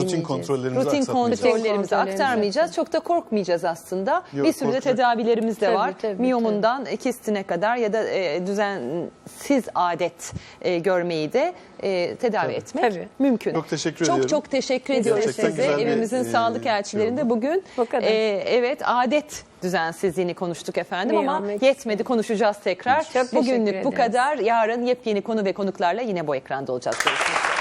Rutin kontrollerimizi Rutin kontrollerimizi kontrollerimizi aktarmayacağız. Çok da korkmayacağız aslında. Yok, bir sürü de korkacak. tedavilerimiz de Tabii, var. tabii, Miyomundan kistine kadar ya da düzensiz adet görmeyi de tedavi etmek Tabii. mümkün. Çok teşekkür ediyorum. Çok teşekkür ediyoruz Gerçekten size. güzel bir, Evimizin sağlık elçilerinde oldu. bugün O kadar. evet adet düzensizliğini konuştuk efendim ama Miyometri. yetmedi, konuşacağız tekrar. Çok teşekkür Bugünlük bu ederiz. kadar. Yarın yepyeni konu ve konuklarla yine bu ekranda olacağız. Görüşmek üzere.